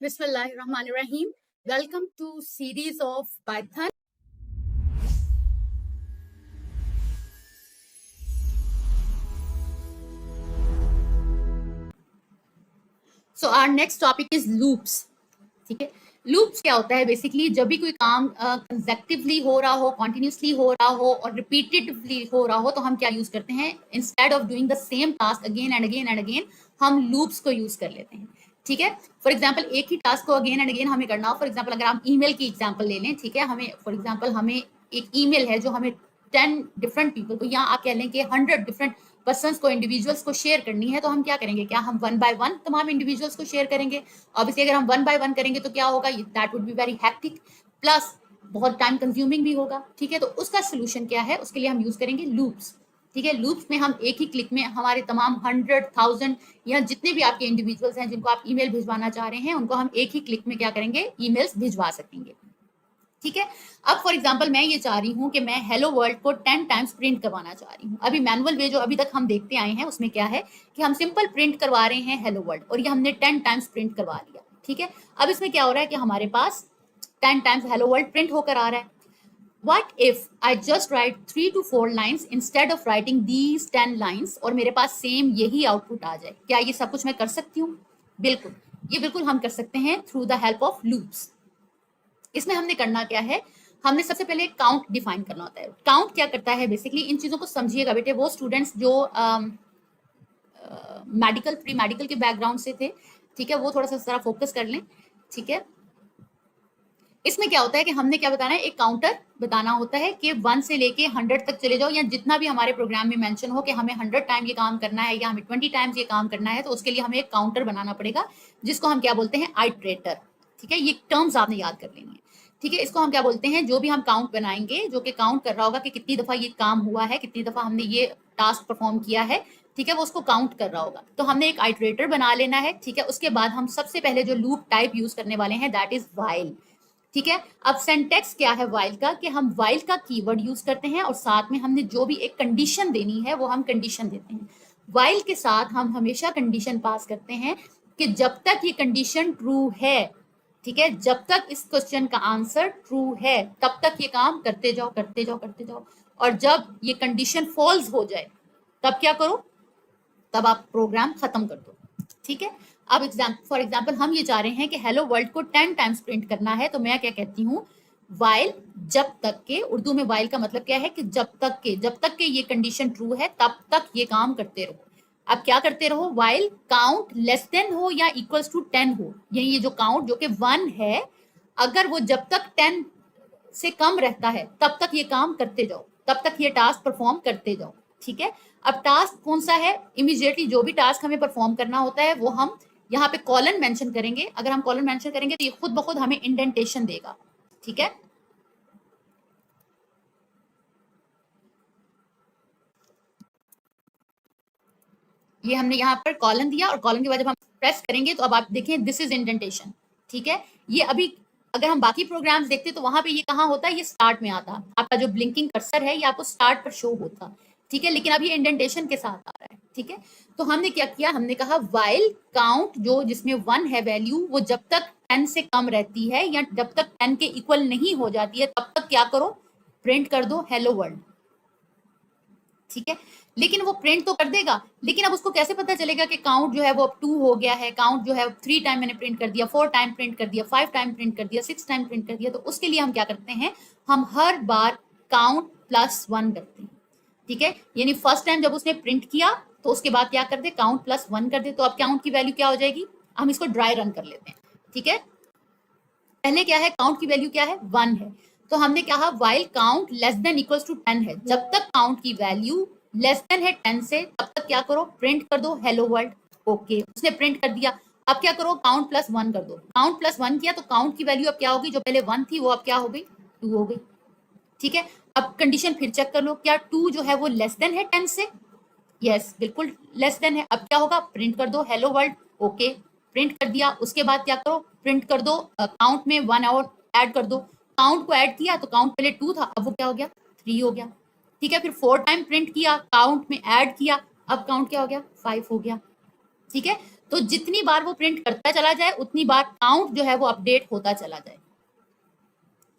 Bismillahirrahmanirrahim. Welcome to series of Python. So our next topic is loops. ठीक है, loops क्या होता है? बेसिकली जब भी कोई काम कंसेक्टिवली हो रहा हो, कॉन्टिन्यूसली हो रहा हो और रिपीटेटिवली हो रहा हो तो हम क्या यूज करते हैं? Instead of doing the same task again and again and again हम लूप्स को यूज कर लेते हैं. ठीक है, फॉर एग्जाम्पल एक ही टास्क को अगेन एंड अगेन हमें करना हो. फॉर एग्जाम्पल अगर हम ईमेल की एग्जाम्पल ले लें, ठीक है, हमें फॉर एग्जाम्पल हमें एक ईमेल है जो हमें 10 डिफरेंट पीपल को, या आप कह लें कि 100 डिफरेंट पर्सन्स को, इंडिविजुअल्स को शेयर करनी है, तो हम क्या करेंगे? क्या हम वन बाय वन तमाम इंडिविजुअल्स को शेयर करेंगे? ऑब्वियसली अगर हम वन बाय वन करेंगे तो क्या होगा? That would be very hectic, plus बहुत टाइम कंज्यूमिंग भी होगा. ठीक है, तो उसका सोल्यूशन क्या है? उसके लिए हम यूज करेंगे लूप्स. ठीक है, लूप्स में हम एक ही क्लिक में हमारे तमाम 100,000 या जितने भी आपके इंडिविजुअल्स हैं जिनको आप ईमेल भिजवाना चाह रहे हैं, उनको हम एक ही क्लिक में क्या करेंगे? ईमेल्स भिजवा सकेंगे. ठीक है, अब फॉर एग्जाम्पल मैं ये चाह रही हूँ कि मैं हेलो वर्ल्ड को 10 टाइम्स प्रिंट करवाना चाह रही हूँ. अभी मैनुअल वे जो अभी तक हम देखते आए हैं उसमें क्या है कि हम सिंपल प्रिंट करवा रहे हैं हेलो वर्ल्ड, और ये हमने 10 टाइम्स प्रिंट करवा लिया. ठीक है, अब इसमें क्या हो रहा है कि हमारे पास 10 टाइम्स हेलो वर्ल्ड प्रिंट होकर आ रहा है. What if I just write 3 to 4 lines instead of writing these 10 lines और मेरे पास सेम यही आउटपुट आ जाए? क्या ये सब कुछ मैं कर सकती हूँ? बिल्कुल, ये बिल्कुल हम कर सकते हैं through the help of loops. इसमें हमने करना क्या है? हमने सबसे पहले काउंट डिफाइन करना होता है. काउंट क्या करता है? बेसिकली इन चीजों को समझिएगा बेटे, वो स्टूडेंट्स जो मेडिकल प्री मेडिकल के बैकग्राउंड से थे, ठीक है, वो थोड़ा सा जरा फोकस कर लें. ठीक है, इसमें क्या होता है कि हमने क्या बताना है? एक काउंटर बताना होता है कि 1 से लेके 100 तक चले जाओ, या जितना भी हमारे प्रोग्राम में मेंशन हो कि हमें 100 टाइम ये काम करना है या हमें 20 टाइम्स ये काम करना है, तो उसके लिए हमें एक काउंटर बनाना पड़ेगा जिसको हम क्या बोलते हैं? आइट्रेटर. ठीक है, ये टर्म्स आपने याद कर लेनी है. ठीक है, इसको हम क्या बोलते हैं? जो भी हम काउंट बनाएंगे, जो कि काउंट कर रहा होगा कि कितनी दफा ये काम हुआ है, कितनी दफा हमने ये टास्क परफॉर्म किया है, ठीक है, वो उसको काउंट कर रहा होगा. तो हमने एक आइट्रेटर बना लेना है. ठीक है, उसके बाद हम सबसे पहले जो लूप टाइप यूज करने वाले हैं दैट इज व्हाइल. ठीक है, अब सिंटेक्स क्या है व्हाइल का? कि हम व्हाइल का कीवर्ड यूज करते हैं और साथ में हमने जो भी एक कंडीशन देनी है वो हम कंडीशन देते हैं. व्हाइल के साथ हम हमेशा कंडीशन पास करते हैं कि जब तक ये कंडीशन ट्रू है, ठीक है, जब तक इस क्वेश्चन का आंसर ट्रू है तब तक ये काम करते जाओ करते जाओ करते जाओ, और जब ये कंडीशन फॉल्स हो जाए तब क्या करो? तब आप प्रोग्राम खत्म कर दो. ठीक है, अब फॉर एग्जाम्पल हम ये चाह रहे हैं कि हेलो वर्ल्ड को 10 टाइम्स प्रिंट करना है, तो मैं क्या कहती हूँ? वाइल जब तक के, उर्दू में वाइल का मतलब क्या है? कि जब तक के ये कंडीशन ट्रू है तब तक ये काम करते रहो. अब क्या करते रहो? वाइल काउंट लेस देन हो या इक्वल्स टू 10 हो, यानी ये जो काउंट जो कि 1 है, अगर वो जब तक 10 से कम रहता है तब तक ये काम करते जाओ, तब तक ये टास्क परफॉर्म करते जाओ. ठीक है, अब टास्क कौन सा है? इमीडिएटली जो भी टास्क हमें परफॉर्म करना होता है वो हम यहाँ पे कॉलन मेंशन करेंगे. अगर हम कॉलन मेंशन करेंगे तो ये खुद ब खुद हमें इंडेंटेशन देगा. ठीक है, ये हमने यहाँ पर कॉलन दिया और कॉलन के बाद जब हम प्रेस करेंगे तो अब आप देखें दिस इज इंडेंटेशन. ठीक है, ये अभी अगर हम बाकी प्रोग्राम्स देखते तो वहां पे ये कहाँ होता है? ये स्टार्ट में आता. आपका जो ब्लिंकिंग कर्सर है ये आपको स्टार्ट पर शो होता. ठीक है, लेकिन अब ये इंडेंटेशन के साथ आ रहा है. ठीक है, तो हमने क्या किया? हमने कहा वाइल काउंट जो जिसमें 1 है वैल्यू, वो जब तक 10 से कम रहती है या जब तक 10 के इक्वल नहीं हो जाती है तब तक क्या करो? प्रिंट कर दो हेलो वर्ल्ड. ठीक है, लेकिन वो प्रिंट तो कर देगा, लेकिन अब उसको कैसे पता चलेगा कि काउंट जो है वो अब 2 हो गया है? काउंट जो है 3 टाइम मैंने प्रिंट कर दिया, 4 टाइम प्रिंट कर दिया, 5 टाइम प्रिंट कर दिया, 6 टाइम प्रिंट कर दिया. तो उसके लिए हम क्या करते हैं? हम हर बार काउंट प्लस 1 करते हैं. ठीक है, यानी फर्स्ट टाइम जब उसने प्रिंट किया तो उसके बाद क्या कर दे? काउंट प्लस 1 कर दे. तो अब काउंट की वैल्यू क्या हो जाएगी? हम इसको ड्राई रन कर लेते हैं. ठीक है, पहले क्या है? काउंट की वैल्यू क्या है? 1 है. तो हमने कहा while count less than equals to 10 है. जब तक काउंट की वैल्यू लेस देन है 10 से तब तक क्या करो? प्रिंट कर दो हेलो वर्ल्ड. ओके, उसने प्रिंट कर दिया. अब क्या करो? काउंट प्लस 1 कर दो. काउंट प्लस 1 किया तो काउंट की वैल्यू अब क्या होगी? जो पहले 1 थी वो अब क्या हो गई? 2 हो गई. ठीक है, अब कंडीशन फिर चेक कर लो, क्या 2 जो है वो लेस देन है 10 से? यस, बिल्कुल लेस देन है. अब क्या होगा? प्रिंट कर दो हेलो वर्ल्ड. ओके, प्रिंट कर दिया. उसके बाद क्या करो? प्रिंट कर दो काउंट में 1 और ऐड कर दो. काउंट को ऐड किया तो काउंट पहले 2 था, अब वो क्या हो गया? 3 हो गया. ठीक है, फिर 4 टाइम प्रिंट किया, काउंट में ऐड किया, अब काउंट क्या हो गया? 5 हो गया. ठीक है, तो जितनी बार वो प्रिंट करता चला जाए उतनी बार काउंट जो है वो अपडेट होता चला जाए।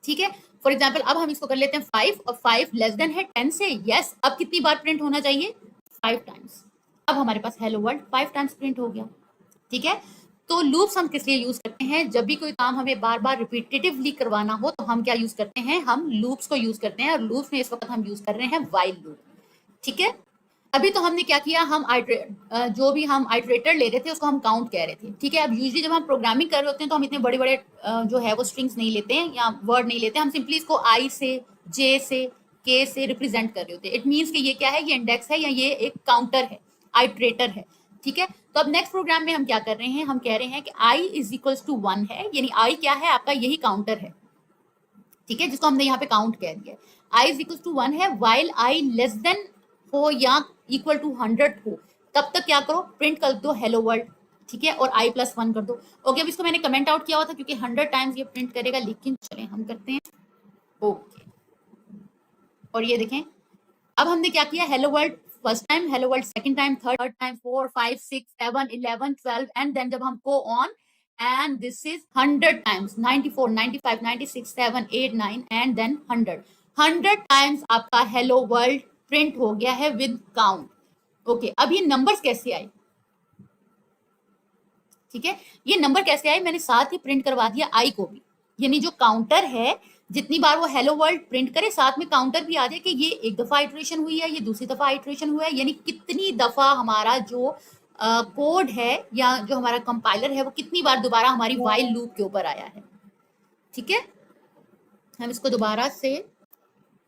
ठीक है, फॉर एग्जाम्पल अब हम इसको कर लेते हैं 5 और 5 लेस देन है 10 से। यस, अब कितनी बार प्रिंट होना चाहिए? 5 टाइम्स। अब हमारे पास हेलो वर्ल्ड 5 टाइम्स प्रिंट हो गया। ठीक है, तो लूप्स हम किस लिए यूज करते हैं? जब भी कोई काम हमें बार बार रिपीटेटिवली करवाना हो तो हम क्या यूज करते हैं? हम लूप्स को यूज करते हैं, और लूप्स में इस वक्त हम यूज कर रहे हैं व्हाइल लूप। ठीक है, अभी तो हमने क्या किया, हम जो भी हम आइटरेटर ले रहे थे उसको हम काउंट कह रहे थे। ठीक है, अब यूजुअली जब हम प्रोग्रामिंग कर रहे होते हैं तो हम इतने बड़े बड़े जो है वो स्ट्रिंग्स नहीं लेते हैं या वर्ड नहीं लेते हैं, हम सिंपली इसको आई से, जे से, के से रिप्रेजेंट कर रहे होते हैं। इट मीन्स कि ये क्या है, ये इंडेक्स है या ये एक काउंटर है, आइटरेटर है। ठीक है, तो अब नेक्स्ट प्रोग्राम में हम क्या कर रहे हैं, हम कह रहे हैं कि i इज इक्वल्स टू 1 है, यानी i क्या है, आपका यही काउंटर है। ठीक है, जिसको हमने यहाँ पे काउंट कह दिया। i इज इक्वल्स टू 1 है, वाइल i लेस देन हो या इक्वल टू 100 हो, तब तक क्या करो, प्रिंट कर दो हेलो वर्ल्ड। ठीक है, और i+1 कर दो। ओके, अब इसको मैंने कमेंट आउट किया हुआ था क्योंकि 100 टाइम्स ये प्रिंट करेगा, लेकिन चलें हम करते हैं ओके। और ये देखें, अब हमने क्या किया, hello world first time, hello world second time, third time, 4 5 6 7 11 12 and then जब हम go on and this is 100 times, 94 95 96 7 8 9 and then 100 times आपका हेलो वर्ल्ड प्रिंट हो गया है विद काउंट। ओके, अब ये नंबर्स कैसे आए? ठीक है, ये नंबर कैसे आए, मैंने साथ ही प्रिंट करवा दिया आई को भी, यानी जो काउंटर है जितनी बार वो हेलो वर्ल्ड प्रिंट करे साथ में काउंटर भी आ जाए कि ये एक दफा इटरेशन हुई है, ये दूसरी दफा इटरेशन हुआ है, यानी कितनी दफा हमारा जो कोड है या जो हमारा कंपाइलर है वो कितनी बार दोबारा हमारी व्हाइल लूप के ऊपर आया है। ठीक है, हम इसको दोबारा से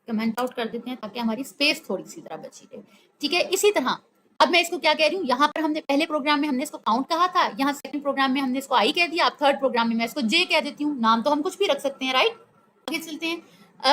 कमेंट आउट कर देते हैं ताकि हमारी स्पेस थोड़ी सी तरह बची रहे। ठीक है, इसी तरह अब मैं इसको क्या कह रही हूँ, यहाँ पर हमने पहले प्रोग्राम में हमने इसको काउंट कहा था, यहाँ सेकंड प्रोग्राम में हमने इसको आई कह दिया, अब थर्ड प्रोग्राम में मैं इसको जे कह देती हूँ। नाम तो हम कुछ भी रख सकते हैं, राइट। आगे चलते हैं,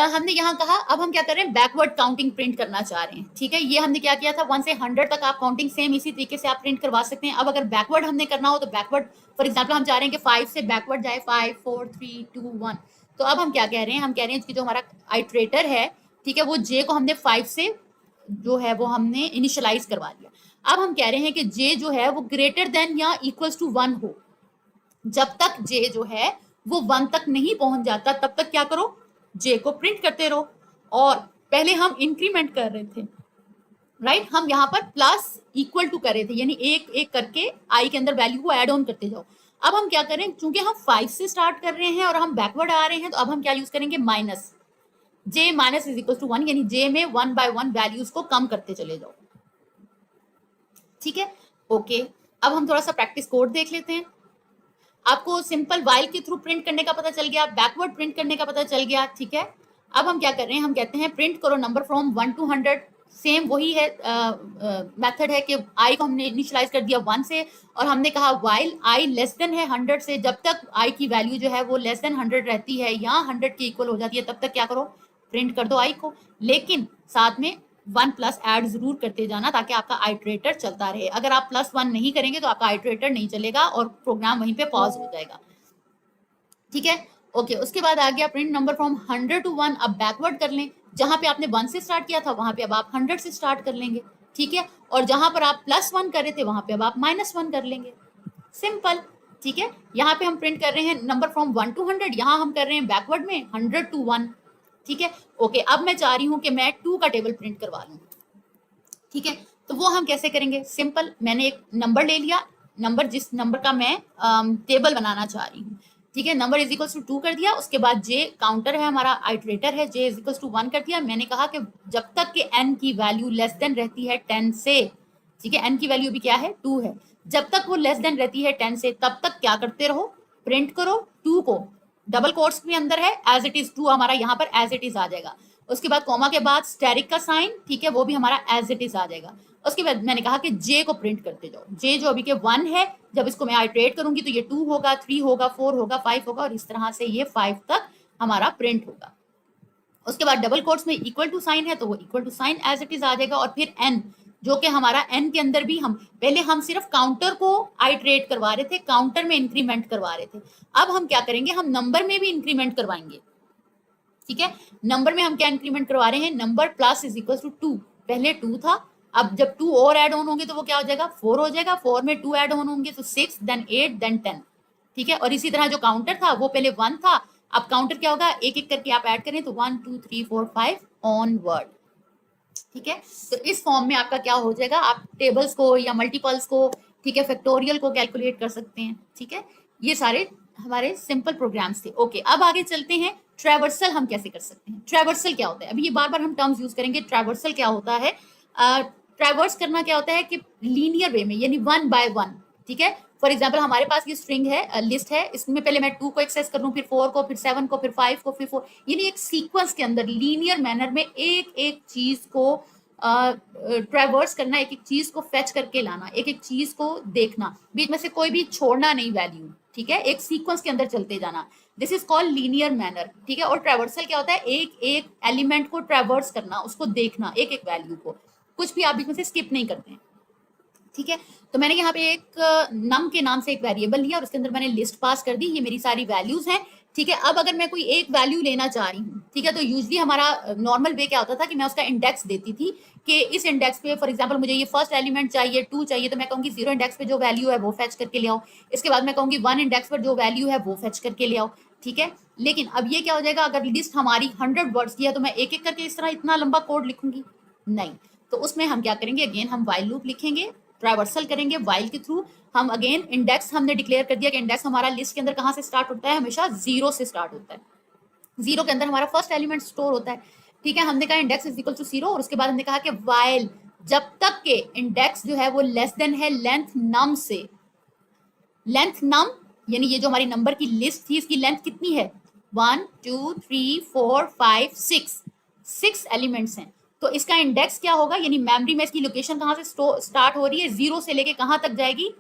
हमने यहाँ कहा, अब हम क्या कर रहे हैं, बैकवर्ड काउंटिंग प्रिंट करना चाह रहे हैं। ठीक है, ये हमने क्या किया था, 1 से 100 तक आप काउंटिंग सेम इसी तरीके से आप प्रिंट करवा सकते हैं। अब अगर बैकवर्ड हमने करना हो तो बैकवर्ड, फॉर एग्जाम्पल हम चाह रहे हैं कि 5 से बैकवर्ड जाए, 5 4 3 2 1। तो अब हम क्या कह रहे हैं, हम कह रहे हैं कि जो हमारा आइटरेटर है, ठीक है, वो जे को हमने 5 से जो है वो हमने इनिशियलाइज करवा दिया। अब हम कह रहे हैं कि जे जो है वो ग्रेटर देन या इक्वल्स टू 1 हो। जब तक जे जो है वो 1 तक नहीं पहुंच जाता तब तक क्या करो, जे को प्रिंट करते रहो। और पहले हम इंक्रीमेंट कर रहे थे, राइट, हम यहाँ पर प्लस इक्वल टू कर रहे थे, यानी एक एक करके आई के अंदर वैल्यू को ऐड ऑन करते जाओ। अब हम क्या करें, चूंकि हम 5 से स्टार्ट कर रहे हैं और हम बैकवर्ड आ रहे हैं, तो अब हम क्या यूज करेंगे, minus, J minus is equal to 1, यानी जे में 1 by 1 वैल्यूज को कम करते चले जाओ। ठीक है, ओके, अब हम थोड़ा सा प्रैक्टिस कोड देख लेते हैं। आपको सिंपल वाइल के थ्रू प्रिंट करने का पता चल गया, बैकवर्ड प्रिंट करने का पता चल गया। ठीक है, अब हम क्या कर रहे हैं, हम कहते हैं प्रिंट करो नंबर फ्रॉम 1 to 100। सेम वही है मेथड है कि आई को हमने इनिशियलाइज कर दिया 1 से, और हमने कहा वाइल आई लेस देन है 100 से, जब तक आई की वैल्यू जो है वो लेस देन 100 रहती है या 100 के इक्वल हो जाती है, तब तक क्या करो, प्रिंट कर दो आई को। लेकिन साथ में 1+ ऐड जरूर करते जाना ताकि आपका आइटरेटर चलता रहे। अगर आप +1 नहीं करेंगे तो आपका आइटरेटर नहीं चलेगा और प्रोग्राम वहीं पे पॉज हो जाएगा। ठीक है, ओके, उसके बाद आ गया प्रिंट नंबर फ्रॉम 100 to 1। अब बैकवर्ड कर लें, जहां पे आपने 1 से स्टार्ट किया था वहां पे अब आप 100 से स्टार्ट कर लेंगे। ठीक है, और जहां पर आप +1 कर रहे थे वहां पे अब आप -1 कर लेंगे, सिंपल। ठीक है, यहाँ पे हम प्रिंट कर रहे हैं नंबर फ्रॉम 1 to 100, यहाँ हम कर रहे हैं बैकवर्ड में 100 to 1। ठीक है, ओके, अब मैं चाह रही हूँ कि मैं 2 का टेबल प्रिंट करवा लूँ। ठीक है, तो वो हम कैसे करेंगे, सिंपल, मैंने एक नंबर ले लिया, नंबर जिस नंबर का मैं टेबल बनाना चाह रही हूँ। ठीक है, नंबर इज इक्वल्स टू 2 कर दिया, उसके बाद जे काउंटर है हमारा, आइटरेटर है, जे इज इक्वल्स टू 1 कर दिया। मैंने कहा कि जब तक कि n की वैल्यू लेस देन रहती है 10 से, ठीक है, n की वैल्यू भी क्या है, 2 है, जब तक वो लेस देन रहती है 10 से तब तक क्या करते रहो, प्रिंट करो 2 को, डबल कोट्स में अंदर है, एज इट इज 2 हमारा यहाँ पर एज इट इज आ जाएगा। उसके बाद कॉमा के बाद स्टेरिक का साइन, ठीक है, वो भी हमारा एज इट इज आ जाएगा। उसके बाद मैंने कहा कि जे को प्रिंट करते जाओ, जे जो अभी के 1 है, जब इसको मैं आइटरेट करूंगी तो ये 2 होगा, 3 होगा, 4 होगा, 5 होगा, और इस तरह से ये 5 तक हमारा प्रिंट होगा। उसके बाद डबल कोट्स में इक्वल टू साइन है तो वो equal to sign as it is आ जाएगा। और फिर एन, जो कि हमारा एन के अंदर भी हम पहले हम सिर्फ काउंटर को आइटरेट करवा रहे थे, काउंटर में इंक्रीमेंट करवा रहे थे, अब हम क्या करेंगे, हम नंबर में भी इंक्रीमेंट करवाएंगे। ठीक है, नंबर में हम क्या इंक्रीमेंट करवा रहे हैं, number plus is equal to 2, पहले 2 था, अब जब 2 और ऐड ऑन होंगे तो वो क्या हो जाएगा, 4 हो जाएगा। 4 में 2 ऐड ऑन होंगे तो 6, देन 8, देन 10। ठीक है, और इसी तरह जो काउंटर था वो पहले 1 था, अब काउंटर क्या होगा, एक एक करके आप ऐड करें तो 1 2 3 4 5 ऑनवर्ड। ठीक है, तो इस फॉर्म में आपका क्या हो जाएगा, आप टेबल्स को या मल्टीपल्स को, ठीक है, फैक्टोरियल को कैलकुलेट कर सकते हैं। ठीक है, ये सारे हमारे सिंपल प्रोग्राम्स थे। ओके, अब आगे चलते हैं, ट्रैवर्सल हम कैसे कर सकते हैं। ट्रैवर्सल क्या होता है, अभी ये बार बार हम टर्म्स यूज करेंगे। ट्रैवर्सल क्या होता है, ट्रैवर्स करना क्या होता है कि लीनियर वे में, यानी 1 बाय 1। ठीक है, फॉर एग्जाम्पल हमारे पास ये स्ट्रिंग है, लिस्ट है, इसमें पहले मैं 2 को एक्सेस कर लूं, फिर 4 को, फिर 7 को, फिर 5 को, फिर 4, यानी एक सीक्वेंस के अंदर लीनियर मैनर में एक एक चीज को ट्रैवर्स करना, एक एक चीज को फेच करके लाना, एक एक चीज को देखना, बीच में से कोई भी छोड़ना नहीं वैल्यू। ठीक है, एक सीक्वेंस के अंदर चलते जाना, this is called linear manner. ठीक है, और ट्रैवर्सल क्या होता है, एक एक एलिमेंट को ट्रैवर्स करना, उसको देखना, एक एक वैल्यू को, कुछ भी आप बीच में से स्किप नहीं करते हैं। ठीक है, तो मैंने यहाँ पे एक नम के नाम से एक वेरिएबल लिया और उसके अंदर मैंने लिस्ट पास कर दी, ये मेरी सारी वैल्यूज हैं। ठीक है, अब अगर मैं कोई एक वैल्यू लेना चाह रही हूँ, ठीक है, तो यूजली हमारा नॉर्मल वे क्या होता था कि मैं उसका इंडेक्स देती थी कि इस इंडेक्स पे फॉर एग्जांपल मुझे ये फर्स्ट एलिमेंट चाहिए, 2 चाहिए, तो मैं कहूँगी 0 इंडेक्स पे जो वैल्यू है वो फेच करके ले आओ। इसके बाद मैं कहूँगी 1 इंडेक्स पर जो वैल्यू है वो फेच करके ले आओ। ठीक है, लेकिन अब ये क्या हो जाएगा, अगर लिस्ट हमारी 100 वर्ड्स की है तो मैं एक एक करके इस तरह इतना लंबा कोड लिखूंगी नहीं, तो उसमें हम क्या करेंगे, अगेन हम व्हाइल लूप लिखेंगे, ट्रैवर्सल करेंगे व्हाइल के थ्रू। हम अगेन इंडेक्स हमने डिक्लेयर कर दिया कि इंडेक्स हमारा लिस्ट के अंदर कहाँ से स्टार्ट होता है, हमेशा 0 से स्टार्ट होता है, 0 के अंदर हमारा फर्स्ट एलिमेंट स्टोर होता है। ठीक है, हमने कहा इंडेक्स इज इक्वल टू 0 और उसके बाद हमने कहा कि व्हाइल जब तक के इंडेक्स जो है वो लेस देन है लेंथ नम से। लेंथ नम यानी ये जो हमारी नंबर की लिस्ट थी इसकी लेंथ कितनी है, 1 2 3 4 5 6 एलिमेंट्स हैं, तो इसका इंडेक्स क्या होगा, यानी मेमोरी में इसकी लोकेशन कहाँ से स्टार्ट हो रही है, 0 से लेके कहाँ तक जाएगी,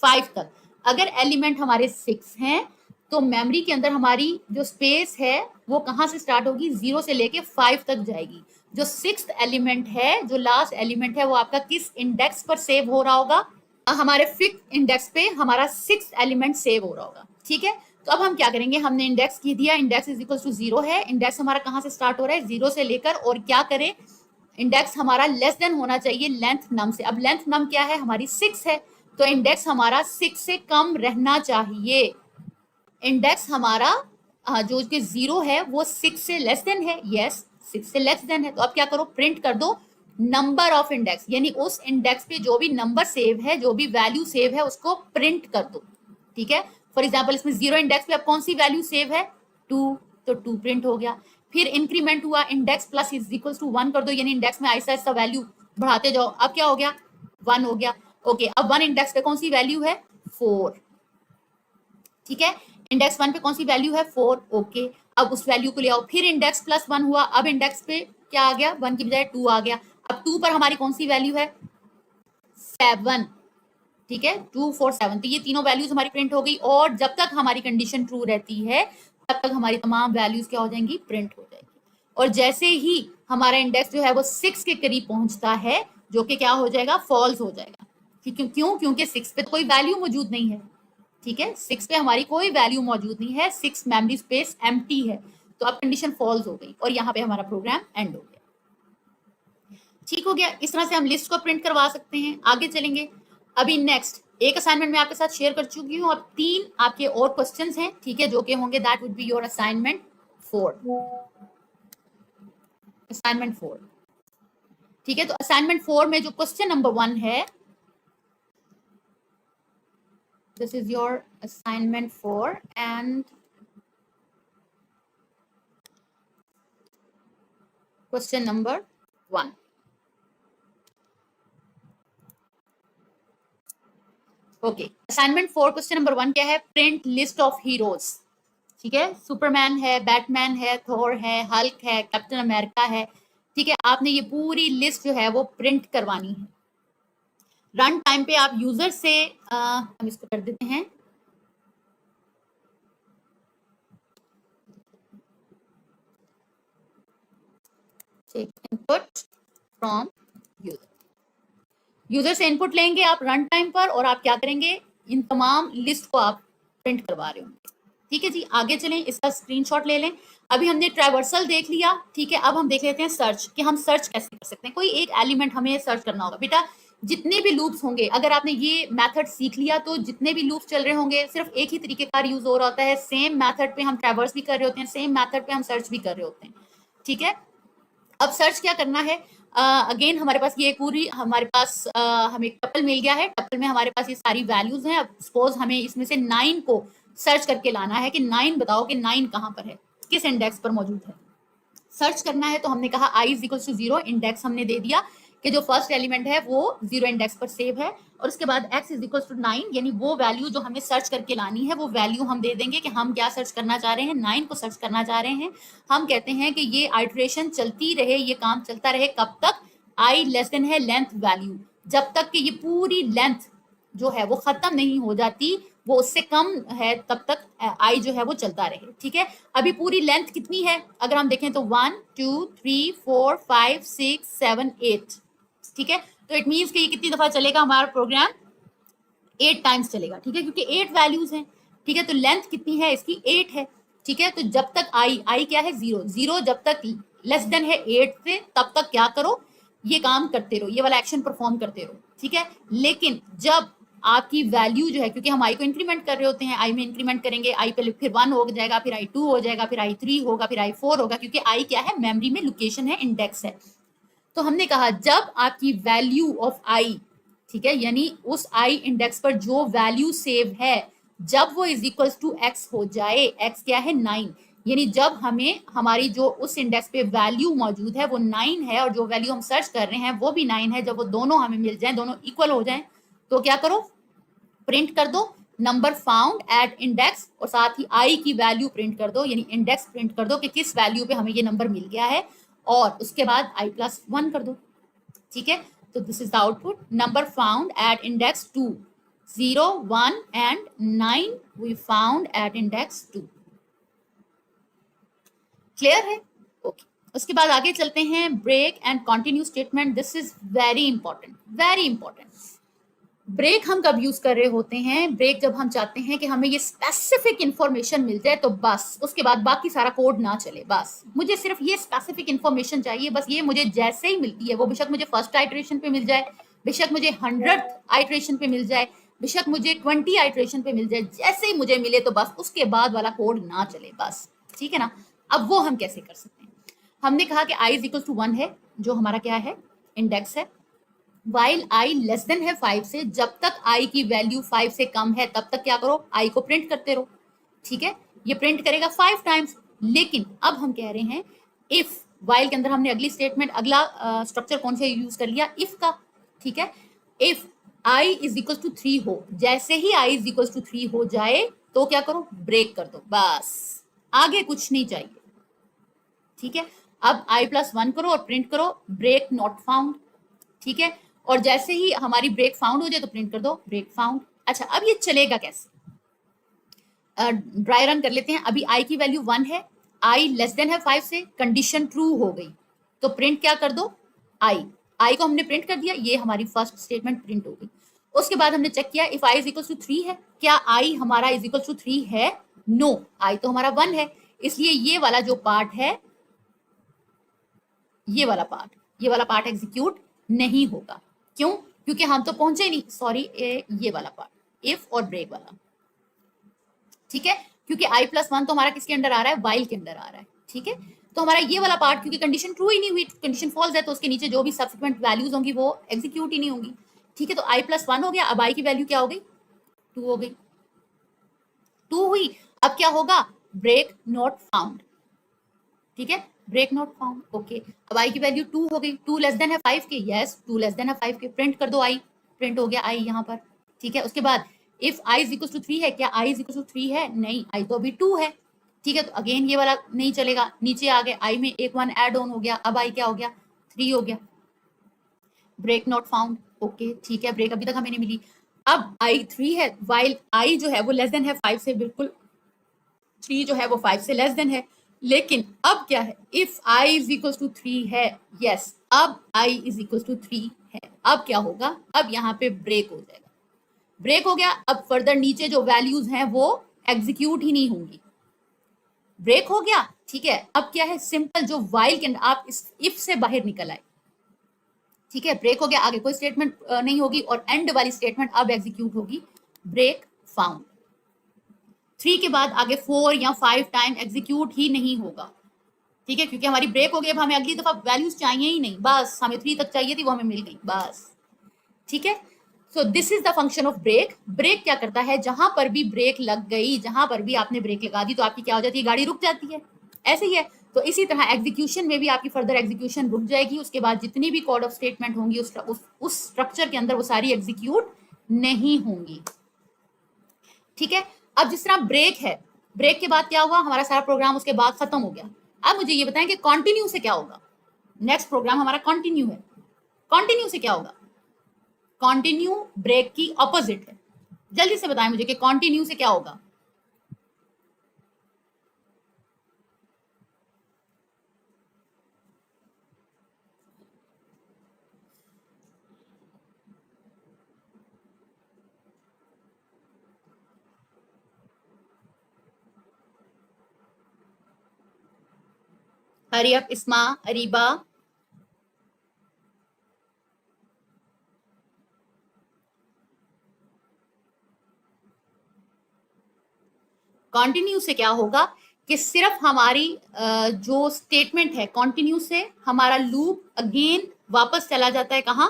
5 तक। अगर एलिमेंट हमारे 6 हैं तो मेमोरी के अंदर हमारी जो स्पेस है वो कहाँ से स्टार्ट होगी, 0 से लेके 5 तक जाएगी। जो 6th एलिमेंट है, जो लास्ट एलिमेंट है, वो आपका किस इंडेक्स पर सेव हो रहा होगा, हमारे फिक्स इंडेक्स पे हमारा 6th एलिमेंट सेव हो रहा होगा। ठीक है, तो अब हम क्या करेंगे, हमने इंडेक्स की दिया, इंडेक्स इज इक्वल टू 0 है, इंडेक्स हमारा कहाँ से स्टार्ट हो रहा है, 0 से लेकर, और क्या करें, इंडेक्स हमारा लेस देन होना चाहिए लेंथ नम से। अब लेंथ नम क्या है, हमारी 6 है, तो इंडेक्स हमारा 6 से कम रहना चाहिए। इंडेक्स हमारा जो कि 0 है वो 6 से लेस देन है, यस 6 से लेस देन है, तो अब क्या करो, प्रिंट कर दो नंबर ऑफ इंडेक्स, यानी उस इंडेक्स पे जो भी नंबर सेव है, जो भी वैल्यू सेव है उसको प्रिंट कर दो। ठीक है, फॉर एग्जाम्पल इसमें 0 इंडेक्स पे अब कौन सी वैल्यू सेव है, 2, तो 2 प्रिंट हो गया। फिर इंक्रीमेंट हुआ, index plus is equal to 1 कर दो, यानी इंडेक्स में ऐसा ऐसा वैल्यू बढ़ाते जाओ, अब क्या हो गया, 1 हो गया। ओके, अब 1 इंडेक्स पे कौन सी वैल्यू है, 4। ठीक है, इंडेक्स 1 पे कौन सी वैल्यू है, 4। ओके, अब उस वैल्यू को ले आओ, फिर इंडेक्स प्लस 1 हुआ, अब इंडेक्स पे क्या आ गया, 1 की बजाय 2 आ गया। अब 2 पर हमारी कौन सी वैल्यू है, 7। ठीक है, 2 4 7, तो ये तीनों वैल्यूज हमारी प्रिंट हो गई, और जब तक हमारी कंडीशन ट्रू रहती है तब तक हमारी तमाम वैल्यूज क्या हो जाएंगी, प्रिंट हो जाएगी। और जैसे ही हमारा इंडेक्स जो है वो 6 के करीब पहुंचता है, जो कि क्या हो जाएगा, फॉल्स हो जाएगा। क्यों, क्योंकि 6 पे कोई वैल्यू मौजूद नहीं है। ठीक है, 6 पे हमारी कोई वैल्यू मौजूद नहीं है, 6 मेमोरी स्पेस एम्प्टी है, तो अब कंडीशन फॉल्स हो गई और यहाँ पे हमारा प्रोग्राम एंड हो गया। ठीक हो गया, इस तरह से हम लिस्ट को प्रिंट करवा सकते हैं। आगे चलेंगे, अभी नेक्स्ट एक असाइनमेंट मैं आपके साथ शेयर कर चुकी हूँ, अब 3 आपके और क्वेश्चंस हैं, ठीक है, जो कि होंगे, that would be your assignment 4। Assignment 4, ठीक है, तो असाइनमेंट 4 में जो क्वेश्चन नंबर 1 है, this is your assignment 4 and question number 1. Okay, assignment 4 question number 1 क्या है, प्रिंट लिस्ट ऑफ हीरोज। ठीक है, सुपरमैन है, बैटमैन है, थोर है, हल्क है, कैप्टन अमेरिका है। ठीक है, आपने ये पूरी लिस्ट जो है वो प्रिंट करवानी है। रन टाइम पे आप यूजर से हम इसको कर देते हैं, इनपुट फ्रॉम यूजर। यूजर से इनपुट लेंगे आप रन टाइम पर, और आप क्या करेंगे, इन तमाम लिस्ट को आप प्रिंट करवा रहे होंगे। ठीक है जी, आगे चलें, इसका स्क्रीनशॉट ले लें। अभी हमने ट्रावर्सल देख लिया, ठीक है। अब हम देख लेते हैं सर्च, कि हम सर्च कैसे कर सकते हैं। कोई एक एलिमेंट हमें सर्च करना होगा। बेटा जितने भी लूप्स होंगे, अगर आपने ये मेथड सीख लिया तो जितने भी लूप्स चल रहे होंगे सिर्फ एक ही तरीके का यूज हो रहा होता है। सेम मेथड पे हम ट्रैवर्स भी कर रहे होते हैं, सेम मेथड पे हम सर्च भी कर रहे होते हैं, ठीक है। अब सर्च क्या करना है, अगेन हमारे पास ये पूरी हमारे पास हमें टपल मिल गया है। टपल में हमारे पास ये सारी वैल्यूज हैं। अब सपोज हमें इसमें से 9 को सर्च करके लाना है कि 9 बताओ कि 9 कहाँ पर है, किस इंडेक्स पर मौजूद है। सर्च करना है तो हमने कहा i is equal to 0, index हमने दे दिया कि जो फर्स्ट एलिमेंट है वो 0 इंडेक्स पर सेव है, और उसके बाद x इज इक्वल टू 9, यानी वो वैल्यू जो हमें सर्च करके लानी है वो वैल्यू हम दे देंगे कि हम क्या सर्च करना चाह रहे हैं, 9 को सर्च करना चाह रहे हैं। हम कहते हैं कि ये आइटरेशन चलती रहे, ये काम चलता रहे, कब तक, i लेस देन है लेंथ वैल्यू, जब तक कि ये पूरी लेंथ जो है वो खत्म नहीं हो जाती, वो उससे कम है तब तक आई जो है वो चलता रहे, ठीक है। अभी पूरी लेंथ कितनी है, अगर हम देखें तो 1 2 3 4 5 6 7 8, ठीक है। तो इट मीन्स कि ये कितनी दफा चलेगा हमारा प्रोग्राम, 8 टाइम्स चलेगा, ठीक है, क्योंकि 8 वैल्यूज हैं, ठीक है। तो लेंथ कितनी है इसकी, 8 है, ठीक है। तो जब तक आई क्या है, 0 0, जब तक लेस देन है 8 से, तब तक क्या करो, ये काम करते रहो, ये वाला एक्शन परफॉर्म करते रहो, ठीक है। लेकिन जब आपकी वैल्यू जो है, क्योंकि हम आई को इंक्रीमेंट कर रहे होते हैं, आई में इंक्रीमेंट करेंगे, आई पे फिर 1 हो जाएगा, फिर आई 2 हो जाएगा, फिर आई 3 होगा, फिर आई 4 होगा, क्योंकि आई क्या है, मेमोरी में लोकेशन है, इंडेक्स है। तो हमने कहा जब आपकी वैल्यू ऑफ आई, ठीक है, यानी उस आई इंडेक्स पर जो वैल्यू सेव है, जब वो इज इक्वल टू एक्स हो जाए, एक्स क्या है, 9, यानी जब हमें हमारी जो उस इंडेक्स पे वैल्यू मौजूद है वो 9 है, और जो वैल्यू हम सर्च कर रहे हैं वो भी 9 है, जब वो दोनों हमें मिल जाए, दोनों इक्वल हो जाए, तो क्या करो, प्रिंट कर दो नंबर फाउंड एट इंडेक्स, और साथ ही आई की वैल्यू प्रिंट कर दो, यानी इंडेक्स प्रिंट कर दो कि किस वैल्यू पे हमें ये नंबर मिल गया है, और उसके बाद आई प्लस 1 कर दो, ठीक है। तो this is the output, number found at index 2, 0 1 and 9 we found at index 2। Clear है, ओके। उसके बाद आगे चलते हैं, break and continue statement. This is very important, very important. Break हम कब यूज कर रहे होते हैं, ब्रेक जब हम चाहते हैं कि हमें ये स्पेसिफिक इंफॉर्मेशन मिल जाए, तो बस उसके बाद बाकी सारा कोड ना चले, बस मुझे सिर्फ ये स्पेसिफिक इंफॉर्मेशन चाहिए, बस ये मुझे जैसे ही मिलती है, वो बेशक मुझे फर्स्ट आइटरेशन पे मिल जाए, बेशक मुझे 100th आइटरेशन पे मिल जाए, बेशक मुझे 20 आइटरेशन पे मिल जाए, जैसे ही मुझे मिले तो बस उसके बाद वाला कोड ना चले, बस, ठीक है ना। अब वो हम कैसे कर सकते हैं, हमने कहा कि आई इज इक्वल टू 1 है, जो हमारा क्या है, इंडेक्स है, वाइल आई लेस देन है 5 से, जब तक आई की वैल्यू 5 से कम है तब तक क्या करो, आई को प्रिंट करते रहो, ठीक है। ये प्रिंट करेगा 5 टाइम्स, लेकिन अब हम कह रहे हैं इफ, वाइल के अंदर हमने अगली स्टेटमेंट, अगला स्ट्रक्चर कौन सा यूज कर लिया, इफ का, ठीक है। If I is equal to 3 हो, जैसे ही आई इज इक्वल टू 3 हो जाए तो क्या करो, ब्रेक कर दो, बस आगे कुछ नहीं चाहिए, ठीक है। अब आई प्लस 1 करो और प्रिंट करो ब्रेक नॉट फाउंड, ठीक है। और जैसे ही हमारी ब्रेक फाउंड हो जाए तो प्रिंट कर दो ब्रेक फाउंड। अच्छा, अब ये चलेगा कैसे, ड्राई रन कर लेते हैं। अभी आई की वैल्यू 1 है, आई लेस देन है 5 से, कंडीशन ट्रू हो गई, तो प्रिंट क्या कर दो, आई को हमने प्रिंट कर दिया, ये हमारी फर्स्ट स्टेटमेंट प्रिंट हो गई। उसके बाद हमने चेक किया if I is equal to 3 है, क्या आई हमारा इज इक्वल टू 3 है, नो, आई तो हमारा 1 है, इसलिए ये वाला जो पार्ट है, ये वाला पार्ट एग्जीक्यूट नहीं होगा। क्यों, क्योंकि हम तो पहुंचे नहीं, सॉरी, ये वाला पार्ट, इफ और ब्रेक वाला, ठीक है, क्योंकि आई प्लस 1 तो हमारा किसके अंडर आ रहा है, वाइल के अंदर आ रहा है, ठीक है। तो हमारा ये वाला पार्ट, क्योंकि कंडीशन ट्रू ही नहीं हुई, कंडीशन फॉल्स है, तो उसके नीचे जो भी सब्सिक्वेंट वैल्यूज होंगी वो एग्जीक्यूट ही नहीं होंगी, ठीक है। तो आई प्लस 1 हो गया, अब आई की वैल्यू क्या हो गई, 2 हो गई, 2 हुई, अब क्या होगा, ब्रेक नॉट फाउंड, ठीक है, ब्रेक नॉट फाउंड, ओके। अब आई की वैल्यू 2 हो गई, 2 लेस देन है 5 के, यस 2 लेस देन है 5 के, प्रिंट कर दो आई, प्रिंट हो गया आई यहाँ पर, ठीक है। उसके बाद if I is equal to 3 है, क्या आई इज इक्वल टू 3 है, नहीं, आई तो अभी 2 है, ठीक है। तो अगेन ये वाला नहीं चलेगा, नीचे आ गए, आई में एक 1 एड ऑन हो गया, अब आई क्या हो गया, 3 हो गया, ब्रेक नॉट फाउंड, ओके, ठीक है, ब्रेक अभी तक हमें नहीं मिली। अब आई 3 है, वाइल आई जो है वो लेस देन है 5 से, बिल्कुल 3 जो है वो 5 से लेस देन है, लेकिन अब क्या है, if I is equal to 3 है, यस, अब आई इज इक्वल टू 3 है, अब क्या होगा, अब यहाँ पे ब्रेक हो जाएगा, ब्रेक हो गया। अब फर्दर नीचे जो वैल्यूज हैं वो एग्जीक्यूट ही नहीं होंगी। ब्रेक हो गया, ठीक है। अब क्या है, सिंपल जो वाइल के अंदर आप इस इफ से बाहर निकल आए, ठीक है। ब्रेक हो गया, आगे कोई स्टेटमेंट नहीं होगी और एंड वाली स्टेटमेंट अब एग्जीक्यूट होगी, ब्रेक फाउंड। 3 के बाद आगे 4 या 5 टाइम एग्जीक्यूट ही नहीं होगा, ठीक है, क्योंकि हमारी ब्रेक हो गई। अब हमें अगली दफा वैल्यूज चाहिए ही नहीं, बस हमें 3 तक चाहिए थी, वो हमें मिल गई, बस, ठीक है। So this is the function of break. Break क्या करता है, जहां पर भी ब्रेक लग गई, जहां पर भी आपने ब्रेक लगा दी तो आपकी क्या हो जाती है, गाड़ी रुक जाती है, ऐसे ही है। तो इसी तरह एग्जीक्यूशन में भी आपकी फर्दर एग्जीक्यूशन रुक जाएगी, उसके बाद जितनी भी कोड ऑफ स्टेटमेंट होंगी उस स्ट्रक्चर के अंदर वो सारी एग्जीक्यूट नहीं होंगी, ठीक है। अब जिस तरह ब्रेक है, ब्रेक के बाद क्या हुआ, हमारा सारा प्रोग्राम उसके बाद खत्म हो गया। अब मुझे ये बताएं कि कंटिन्यू से क्या होगा। नेक्स्ट प्रोग्राम हमारा कंटिन्यू है, कंटिन्यू से क्या होगा, कंटिन्यू ब्रेक की ऑपोजिट है। जल्दी से बताएं मुझे कि कंटिन्यू से क्या होगा। हरी अप इस्मा, अरीबा, कंटिन्यू से क्या होगा कि सिर्फ हमारी जो स्टेटमेंट है, कंटिन्यू से हमारा लूप अगेन वापस चला जाता है कहां,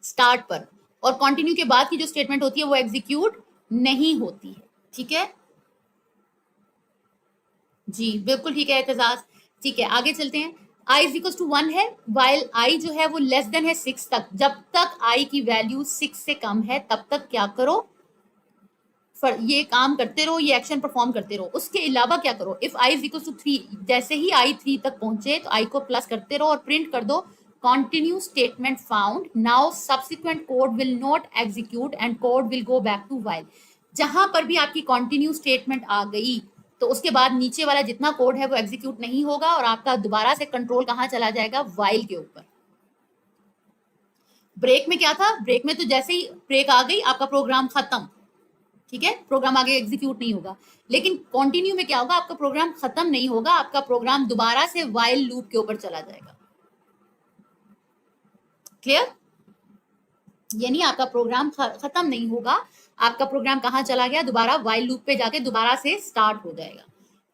स्टार्ट पर, और कंटिन्यू के बाद की जो स्टेटमेंट होती है वो एग्जीक्यूट नहीं होती है, ठीक है जी, बिल्कुल ठीक है एतजाज, ठीक है। आगे चलते हैं। i इज इक्वल टू 1 है, वाइल i जो है वो लेस देन है 6 तक। जब तक i की वैल्यू 6 से कम है तब तक क्या करो, ये काम करते रहो, ये एक्शन परफॉर्म करते रहो। उसके अलावा क्या करो, if i is equal to 3, जैसे ही i 3 तक पहुंचे तो i को प्लस करते रहो और प्रिंट कर दो continue statement found, now subsequent code will not execute and code will go back to while। जहां पर भी आपकी continue statement आ गई तो उसके बाद नीचे वाला जितना कोड है वो एग्जीक्यूट नहीं होगा और आपका दोबारा से कंट्रोल कहां चला जाएगा, while के ऊपर। ब्रेक में क्या था, ब्रेक में तो जैसे ही ब्रेक आ गई आपका प्रोग्राम खत्म, ठीक है, प्रोग्राम आगे एग्जीक्यूट नहीं होगा। लेकिन कंटिन्यू में क्या होगा, आपका प्रोग्राम खत्म नहीं होगा, आपका प्रोग्राम दोबारा से वाइल लूप के ऊपर चला जाएगा। क्लियर, यानी आपका प्रोग्राम खत्म नहीं होगा, आपका प्रोग्राम कहां चला गया, दोबारा वाइल लूप पे जाके दोबारा से स्टार्ट हो जाएगा,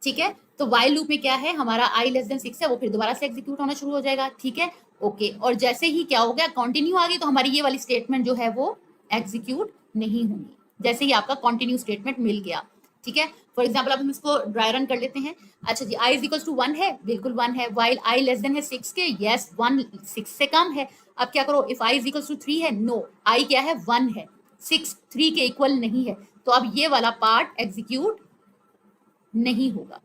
ठीक है। तो वाइल लूप में क्या है, हमारा i लेस देन 6 है, वो फिर दोबारा से एग्जीक्यूट होना शुरू हो जाएगा, ठीक है, ओके। और जैसे ही क्या हो गया, कंटिन्यू आ गई तो हमारी ये वाली स्टेटमेंट जो है वो एग्जीक्यूट नहीं होंगी, जैसे ही आपका कंटिन्यू स्टेटमेंट मिल गया, ठीक है। फॉर एग्जाम्पल अब हम इसको ड्राई रन कर लेते हैं। अच्छा जी, i इज इक्वल टू 1 है, बिल्कुल 1 है, वाइल i लेस देन है 6 के, यस 1 6 से कम है। अब क्या करो, if i is equal to 3 है, नो, i क्या है 1 है, 6 3 के इक्वल नहीं है, तो अब ये वाला पार्ट एग्जीक्यूट नहीं होगा,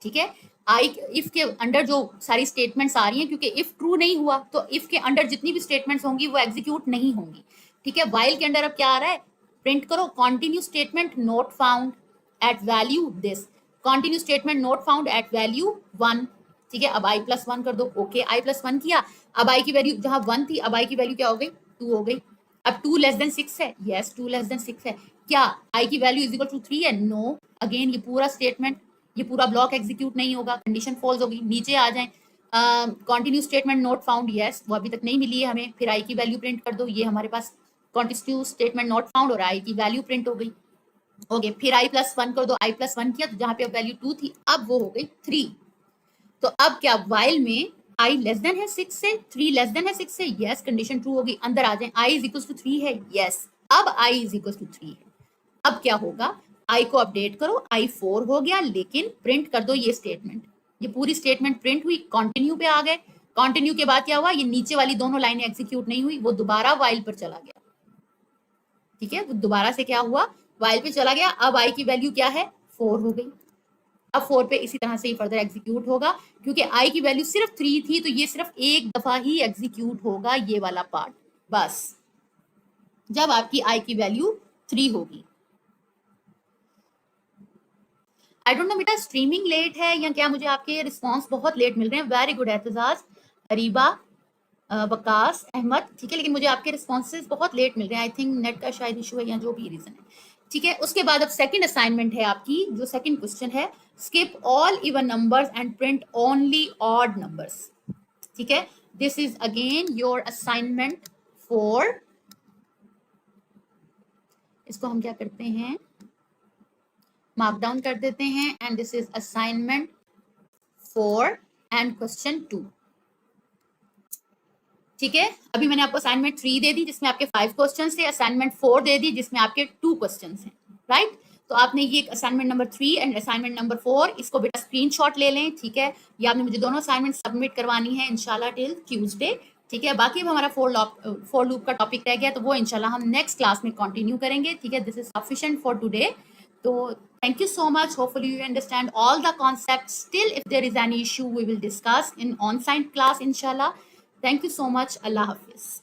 ठीक है। आई इफ के अंडर जो सारी स्टेटमेंट्स आ रही हैं, क्योंकि इफ ट्रू नहीं हुआ तो इफ के अंडर जितनी भी स्टेटमेंट्स होंगी वो एग्जीक्यूट नहीं होंगी, ठीक है। वाइल के अंडर अब क्या आ रहा है, प्रिंट करो continue statement not found at value this, continue statement not found at value 1, ठीक है। अब i प्लस 1 कर दो, ओके, i प्लस 1 किया, अब i की वैल्यू जहां 1 थी अब i की वैल्यू क्या हो गई, 2 हो गई। अब 2 लेस देन 6 है, यस 2 लेस देन 6 है, क्या i की वैल्यू इज इक्वल टू 3 है, नो, अगेन ये पूरा स्टेटमेंट, ये पूरा ब्लॉक एग्जीक्यूट नहीं होगा, कंडीशन फॉल्स होगी। नीचे आ जाएं, continue statement not found, yes वो अभी तक नहीं मिली है हमें, फिर आई की वैल्यू प्रिंट कर दो, ये हमारे पास कंटिन्यू स्टेटमेंट नॉट फाउंड और आई की वैल्यू प्रिंट हो गई, ओके। फिर आई प्लस 1 कर दो, आई प्लस 1 किया तो जहां पे वैल्यू 2 थी अब वो हो गई 3। तो अब क्या, वाइल में आई लेस देन है 6 से, 3 लेस देन है 6 से, यस कंडीशन ट्रू होगी। अंदर आ जाए, आई इज इक्वल टू 3 है, यस, अब आई इज इक्वल टू 3 है। अब क्या होगा, आई को अपडेट करो, आई 4 हो गया, लेकिन प्रिंट कर दो ये स्टेटमेंट, ये पूरी स्टेटमेंट प्रिंट हुई, कंटिन्यू पे आ गए, कंटिन्यू के बाद क्या हुआ, ये नीचे वाली दोनों लाइनें एग्जीक्यूट नहीं हुई, वो दोबारा वाइल पर चला गया, ठीक है, वो दोबारा से क्या हुआ, वाइल पे चला गया। अब आई की वैल्यू क्या है, 4 हो गई, अब 4 पे इसी तरह से ही फर्दर एग्जीक्यूट होगा, क्योंकि आई की वैल्यू सिर्फ 3 थी तो ये सिर्फ एक दफा ही एग्जीक्यूट होगा ये वाला पार्ट, बस जब आपकी आई की वैल्यू 3 होगी। आई डोंट नो बेटा स्ट्रीमिंग लेट है या क्या, मुझे आपके रिस्पॉन्स बहुत लेट मिल रहे हैं। वेरी गुड एतजाज, अरीबा, वकास, अहमद, ठीक है, लेकिन मुझे आपके रिस्पॉन्सेज बहुत लेट मिल रहे हैं, आई थिंक नेट का शायद इशू है या जो भी रीजन है, ठीक है। उसके बाद अब सेकंड असाइनमेंट है आपकी, जो सेकंड क्वेश्चन है, skip all even numbers and print only odd numbers. ठीक है, this is again your assignment for, इसको हम क्या करते हैं, मार्क डाउन कर देते हैं, and this is assignment 4 and question 2। ठीक है, अभी मैंने आपको असाइनमेंट 3 दे दी जिसमें आपके 5 क्वेश्चन थे, असाइनमेंट 4 दे दी जिसमें आपके 2 क्वेश्चन हैं, राइट। तो आपने ये assignment number 3 and assignment number 4, इसको बेटा स्क्रीनशॉट ले लें। ठीक है, ये आपने मुझे दोनों असाइनमेंट सबमिट करवानी है इंशाल्लाह टिल ट्यूसडे। ठीक है, बाकी अब हमारा फॉर लूप का टॉपिक रह गया, तो वो इंशाल्लाह हम नेक्स्ट क्लास में कंटिन्यू करेंगे। ठीक है, this is sufficient for today. तो thank you so much, hopefully you understand all the concepts. Still if there is any issue we will discuss in on-site class inshallah. Thank you so much. Allah Hafiz.